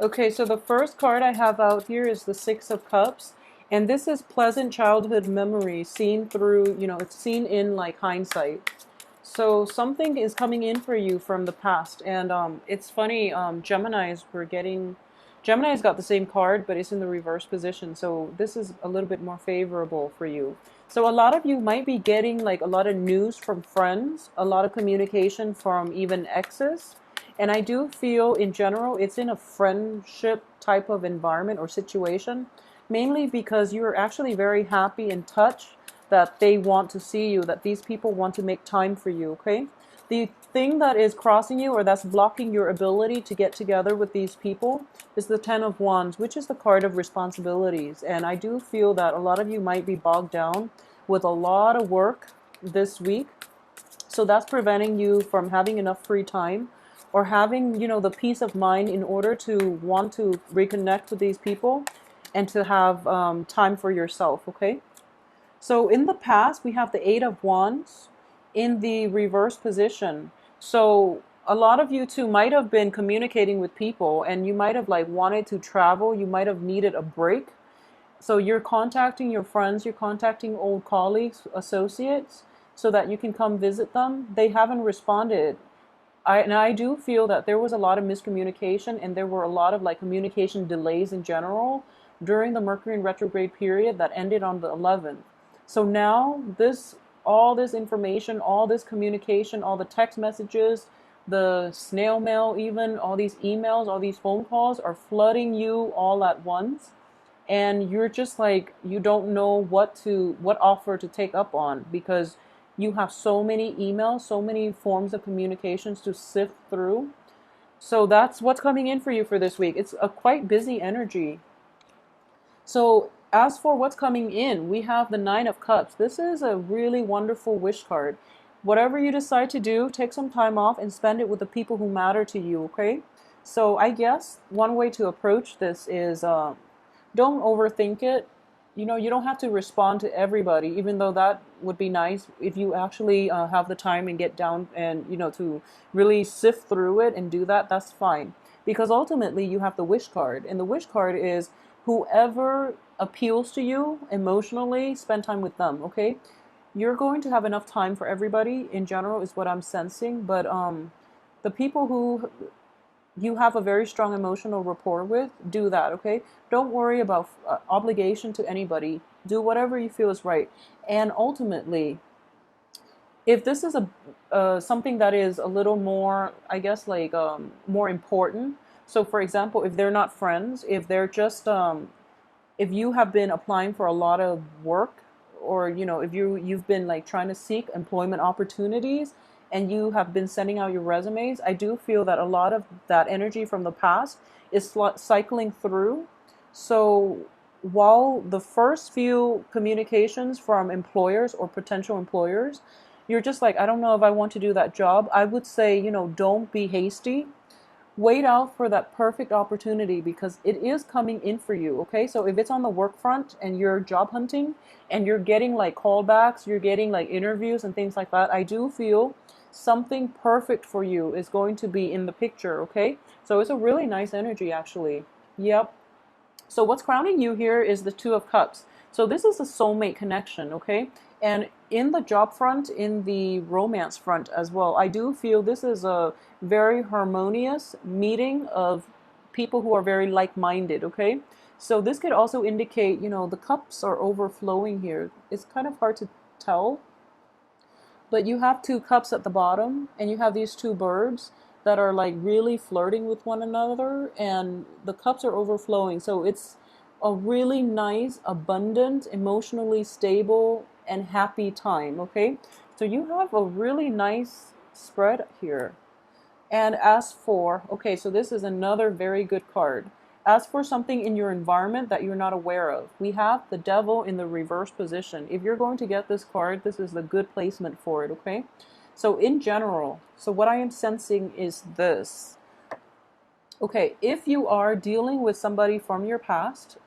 Okay, so the first card I have out here is the Six of Cups. And this is pleasant childhood memory seen through, it's seen in like hindsight. So something is coming in for you from the past. And it's funny, Gemini's got the same card, but it's in the reverse position. So this is a little bit more favorable for you. So a lot of you might be getting like a lot of news from friends, a lot of communication from even exes. And I do feel in general it's in a friendship type of environment or situation, mainly because you're actually very happy and touched that they want to see you, that these people want to make time for you, okay? The thing that is crossing you or that's blocking your ability to get together with these people is the Ten of Wands, which is the card of responsibilities. And I do feel that a lot of you might be bogged down with a lot of work this week. So that's preventing you from having enough free time or having, the peace of mind in order to want to reconnect with these people and to have time for yourself, okay? So in the past, we have the Eight of Wands in the reverse position. So a lot of you too might have been communicating with people and you might have like wanted to travel. You might have needed a break. So you're contacting your friends, you're contacting old colleagues, associates, so that you can come visit them. They haven't responded. And I do feel that there was a lot of miscommunication and there were a lot of like communication delays in general during the Mercury in retrograde period that ended on the 11th. So now all this information, all this communication, all the text messages, the snail mail, even all these emails, all these phone calls are flooding you all at once. And you're just like, you don't know what offer to take up on because you have so many emails, so many forms of communications to sift through. So that's what's coming in for you for this week. It's a quite busy energy. So as for what's coming in, we have the Nine of Cups. This is a really wonderful wish card. Whatever you decide to do, take some time off and spend it with the people who matter to you, okay? So I guess one way to approach this is don't overthink it. You don't have to respond to everybody, even though that would be nice if you actually have the time and get down and, to really sift through it and do that, that's fine. Because ultimately you have the wish card, and the wish card is whoever appeals to you emotionally, spend time with them, okay? You're going to have enough time for everybody in general, is what I'm sensing, but the people who you have a very strong emotional rapport with, do that, okay? Don't worry about obligation to anybody. Do whatever you feel is right. And ultimately, if this is a something that is a little more, I guess, like more important. So, for example, if they're not friends, if they're just if you have been applying for a lot of work, or if you've been like trying to seek employment opportunities and you have been sending out your resumes, I do feel that a lot of that energy from the past is cycling through. So while the first few communications from employers or potential employers, you're just like, I don't know if I want to do that job, I would say, don't be hasty. Wait out for that perfect opportunity because it is coming in for you, okay? So if it's on the work front and you're job hunting and you're getting like callbacks, you're getting like interviews and things like that, I do feel something perfect for you is going to be in the picture, okay? So it's a really nice energy actually. Yep. So what's crowning you here is the Two of Cups. So this is a soulmate connection, okay? And in the job front, in the romance front as well, I do feel this is a very harmonious meeting of people who are very like-minded, okay? So this could also indicate, the cups are overflowing here. It's kind of hard to tell, but you have two cups at the bottom and you have these two birds that are like really flirting with one another and the cups are overflowing. So it's a really nice, abundant, emotionally stable and happy time, okay? So you have a really nice spread here. And as for, okay, so this is another very good card. As for something in your environment that you're not aware of, we have the devil in the reverse position. If you're going to get this card, this is the good placement for it, okay? So in general, so what I am sensing is this. Okay, if you are dealing with somebody from your past,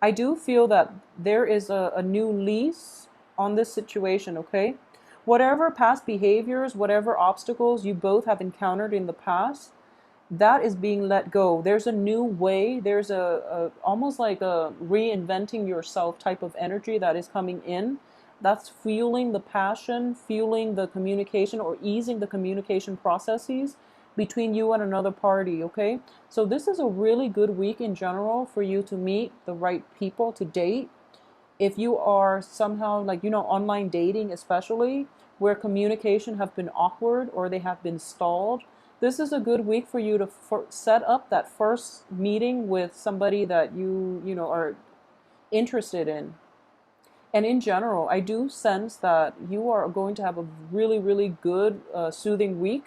I do feel that there is a new lease on this situation, okay? Whatever past behaviors, whatever obstacles you both have encountered in the past, that is being let go. There's a new way. There's a almost like a reinventing yourself type of energy that is coming in. That's fueling the passion, fueling the communication, or easing the communication processes between you and another party. Okay, so this is a really good week in general for you to meet the right people to date. If you are somehow, like, online dating especially, where communication have been awkward or they have been stalled, this is a good week for you to set up that first meeting with somebody that are interested in. And in general, I do sense that you are going to have a really, really good, soothing week.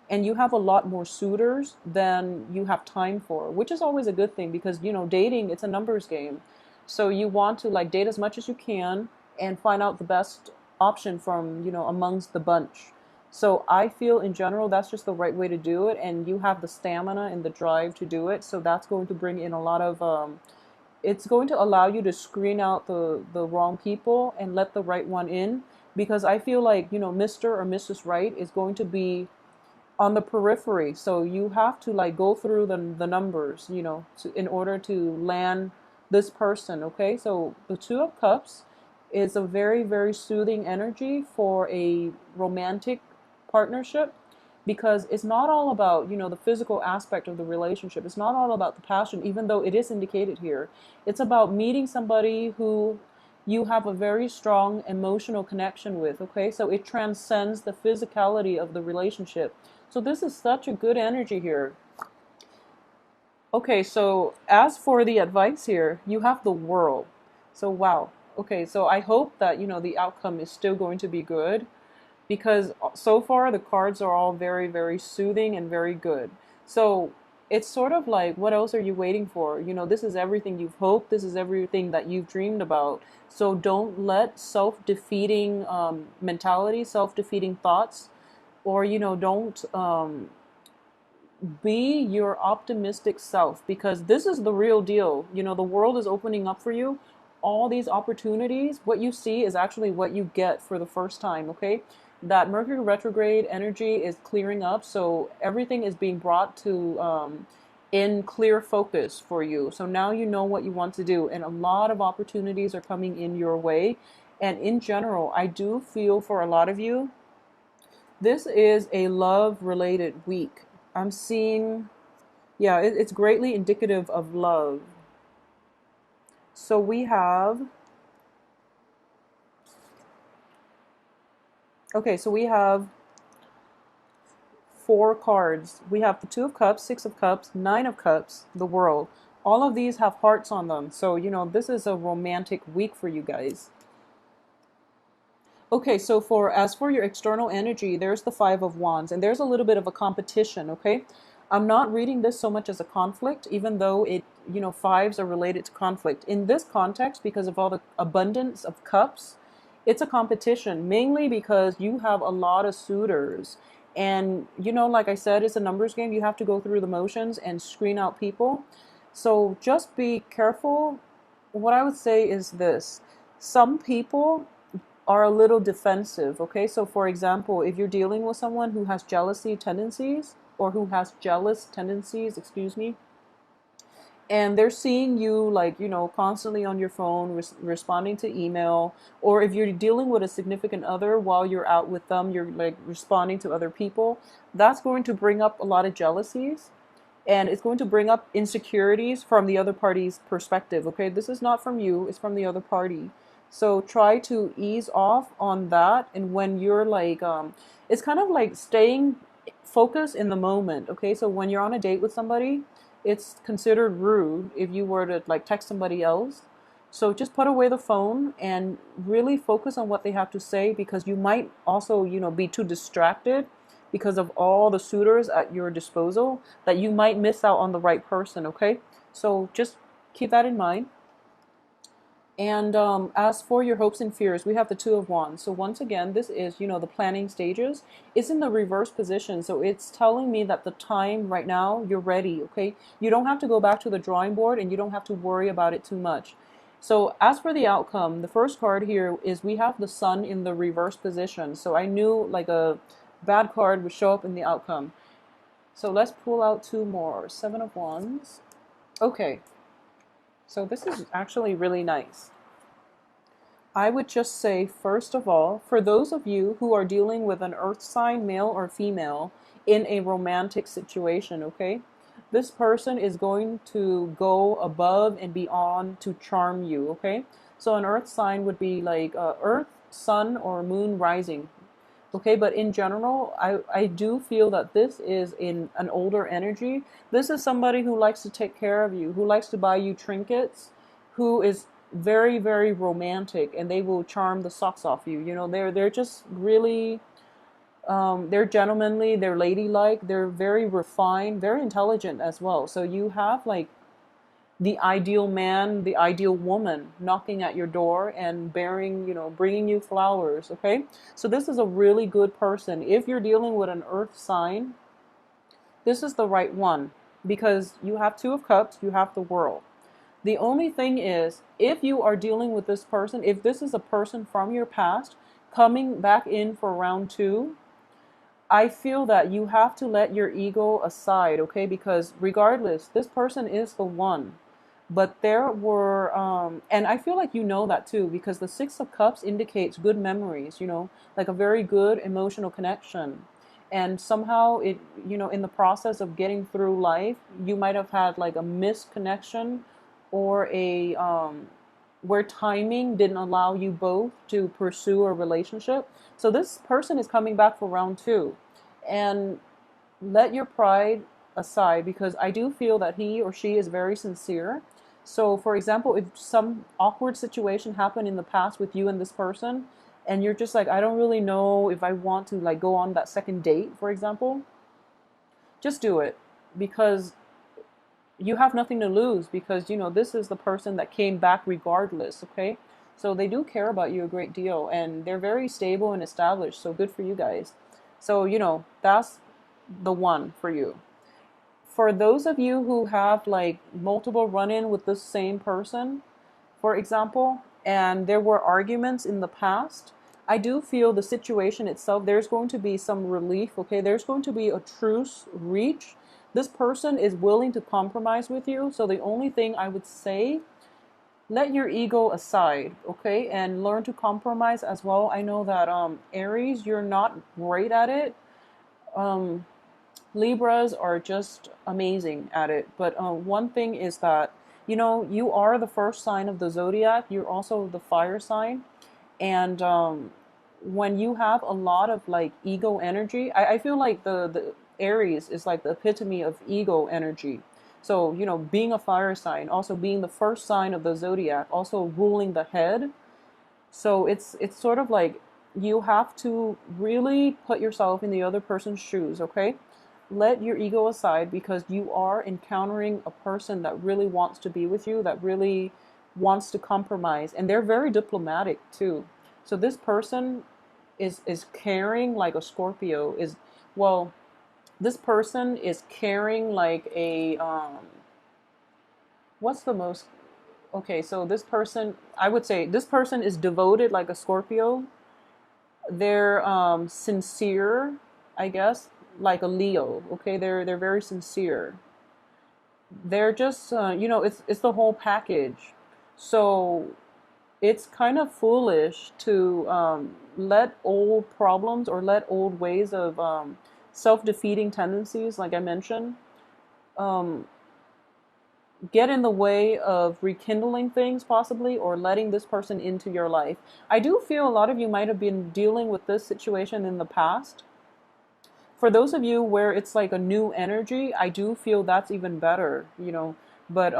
And you have a lot more suitors than you have time for, which is always a good thing because, dating, it's a numbers game. So you want to like date as much as you can and find out the best option from, amongst the bunch. So I feel in general that's just the right way to do it. And you have the stamina and the drive to do it. So that's going to bring in a lot of it's going to allow you to screen out the wrong people and let the right one in, because I feel like, Mr. or Mrs. Right is going to be on the periphery. So you have to like go through the numbers, in order to land this person. Okay, so the Two of Cups is a very, very soothing energy for a romantic partnership, because it's not all about, the physical aspect of the relationship. It's not all about the passion, even though it is indicated here. It's about meeting somebody who you have a very strong emotional connection with. Okay, so it transcends the physicality of the relationship. So this is such a good energy here. Okay, so as for the advice here, you have the World. So wow. Okay, so I hope that, the outcome is still going to be good, because so far the cards are all very, very soothing and very good. So it's sort of like, what else are you waiting for? This is everything you've hoped. This is everything that you've dreamed about. So don't let self-defeating mentality, self-defeating thoughts, or, don't be your optimistic self, because this is the real deal. The world is opening up for you. All these opportunities, what you see is actually what you get for the first time. Okay, that Mercury retrograde energy is clearing up, so everything is being brought to in clear focus for you. So now you know what you want to do, and a lot of opportunities are coming in your way. And in general, I do feel for a lot of you, this is a love related week. I'm seeing, yeah, it's greatly indicative of love. So we have, okay, so we have four cards. We have the Two of Cups, Six of Cups, Nine of Cups, the World. All of these have hearts on them. So, this is a romantic week for you guys. Okay, so as for your external energy, there's the Five of Wands, and there's a little bit of a competition. Okay, I'm not reading this so much as a conflict, even though fives are related to conflict. In this context, because of all the abundance of cups, it's a competition, mainly because you have a lot of suitors. And, like I said, it's a numbers game. You have to go through the motions and screen out people. So just be careful. What I would say is this: some people are a little defensive. Okay, so for example, if you're dealing with someone who has jealousy tendencies, or who has jealous tendencies, excuse me, and they're seeing you like, constantly on your phone, responding to email, or if you're dealing with a significant other while you're out with them, you're like responding to other people, that's going to bring up a lot of jealousies, and it's going to bring up insecurities from the other party's perspective. Okay, this is not from you, it's from the other party. So try to ease off on that. And when you're like it's kind of like staying focused in the moment. Okay, so when you're on a date with somebody, it's considered rude if you were to like text somebody else. So just put away the phone and really focus on what they have to say, because you might also, be too distracted because of all the suitors at your disposal, that you might miss out on the right person. Okay, so just keep that in mind. And as for your hopes and fears, we have the Two of Wands. So once again, this is, the planning stages. It's in the reverse position. So it's telling me that the time right now, you're ready, okay? You don't have to go back to the drawing board, and you don't have to worry about it too much. So as for the outcome, the first card here is we have the Sun in the reverse position. So I knew like a bad card would show up in the outcome. So let's pull out two more. Seven of Wands. Okay, so this is actually really nice. I would just say, first of all, for those of you who are dealing with an earth sign, male or female, in a romantic situation, okay? This person is going to go above and beyond to charm you, okay? So an earth sign would be like earth, sun, or moon rising. Okay, but in general, I do feel that this is in an older energy. This is somebody who likes to take care of you, who likes to buy you trinkets, who is very, very romantic, and they will charm the socks off you. You know, they're just really they're gentlemanly, they're ladylike, they're very refined, very intelligent as well. So you have like the ideal man, the ideal woman knocking at your door and bearing, bringing you flowers, okay? So this is a really good person. If you're dealing with an earth sign, this is the right one because you have Two of Cups, you have the World. The only thing is, if you are dealing with this person, if this is a person from your past coming back in for round two, I feel that you have to let your ego aside, okay? Because regardless, this person is the one. But there were, and I feel like you know that too, because the Six of Cups indicates good memories, like a very good emotional connection. And somehow in the process of getting through life, you might have had like a missed connection or where timing didn't allow you both to pursue a relationship. So this person is coming back for round two. And let your pride aside because I do feel that he or she is very sincere. So, for example, if some awkward situation happened in the past with you and this person, and you're just like, I don't really know if I want to like go on that second date, for example, just do it because you have nothing to lose because this is the person that came back regardless, okay? So they do care about you a great deal and they're very stable and established, so good for you guys. So that's the one for you. For those of you who have like multiple run-in with the same person, for example, and there were arguments in the past, I do feel the situation itself, there's going to be some relief, okay? There's going to be a truce reach. This person is willing to compromise with you. So the only thing I would say, let your ego aside, okay? And learn to compromise as well. I know that Aries, you're not great at it. Um, Libras are just amazing at it. But one thing is that, you are the first sign of the zodiac. You're also the fire sign. And when you have a lot of like ego energy, I feel like the Aries is like the epitome of ego energy. So, being a fire sign, also being the first sign of the zodiac, also ruling the head. So it's sort of like you have to really put yourself in the other person's shoes, okay? Let your ego aside because you are encountering a person that really wants to be with you, that really wants to compromise, and they're very diplomatic too. So this person is caring like a Scorpio is well, this person is caring like a what's the most okay, so this person, I would say this person is devoted like a Scorpio. They're sincere, I guess, like a Leo. Okay, they're very sincere. They're just it's the whole package. So it's kind of foolish to let old problems or let old ways of self-defeating tendencies, like I mentioned, um, get in the way of rekindling things possibly or letting this person into your life. I do feel a lot of you might have been dealing with this situation in the past. For those of you where it's like a new energy, I do feel that's even better. But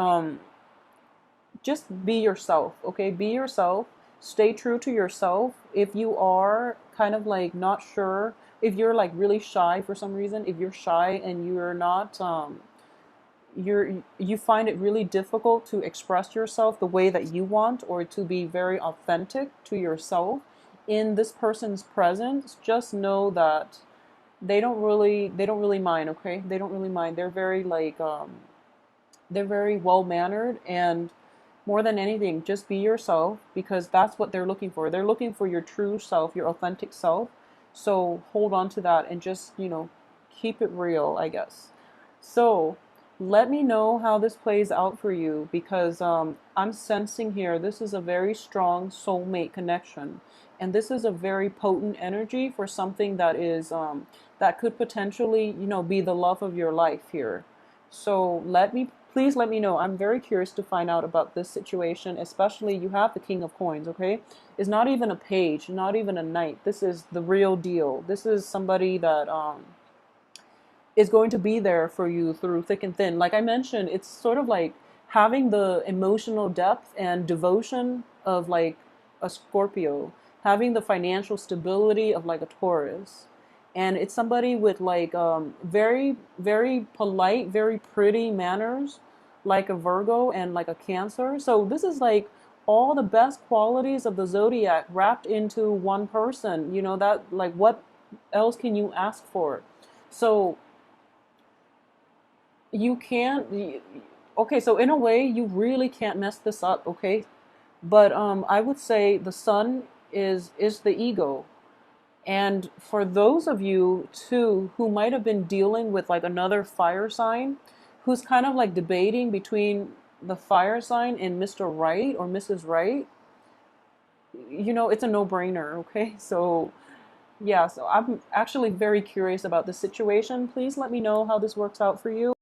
just be yourself, okay? Be yourself. Stay true to yourself. If you are kind of like not sure, if you're like really shy for some reason, if you're shy and you're not you find it really difficult to express yourself the way that you want or to be very authentic to yourself in this person's presence, just know that they don't really mind, okay? They don't really mind. They're very like they're very well mannered, and more than anything, just be yourself because that's what they're looking for. They're looking for your true self, your authentic self. So hold on to that and just, keep it real, I guess. So let me know how this plays out for you because I'm sensing here this is a very strong soulmate connection. And this is a very potent energy for something that is that could potentially, be the love of your life here. So please let me know. I'm very curious to find out about this situation, especially you have the King of Coins, okay? It's not even a page, not even a knight. This is the real deal. This is somebody that is going to be there for you through thick and thin. Like I mentioned, it's sort of like having the emotional depth and devotion of like a Scorpio, having the financial stability of like a Taurus. And it's somebody with like very, very polite, very pretty manners, like a Virgo and like a Cancer. So this is like all the best qualities of the zodiac wrapped into one person. That like what else can you ask for? So you can't okay, so in a way you really can't mess this up, okay? But I would say the sun is the ego. And for those of you too who might have been dealing with like another fire sign who's kind of like debating between the fire sign and Mr. Right or Mrs. Right, it's a no-brainer, okay? So yeah, so I'm actually very curious about the situation. Please let me know how this works out for you.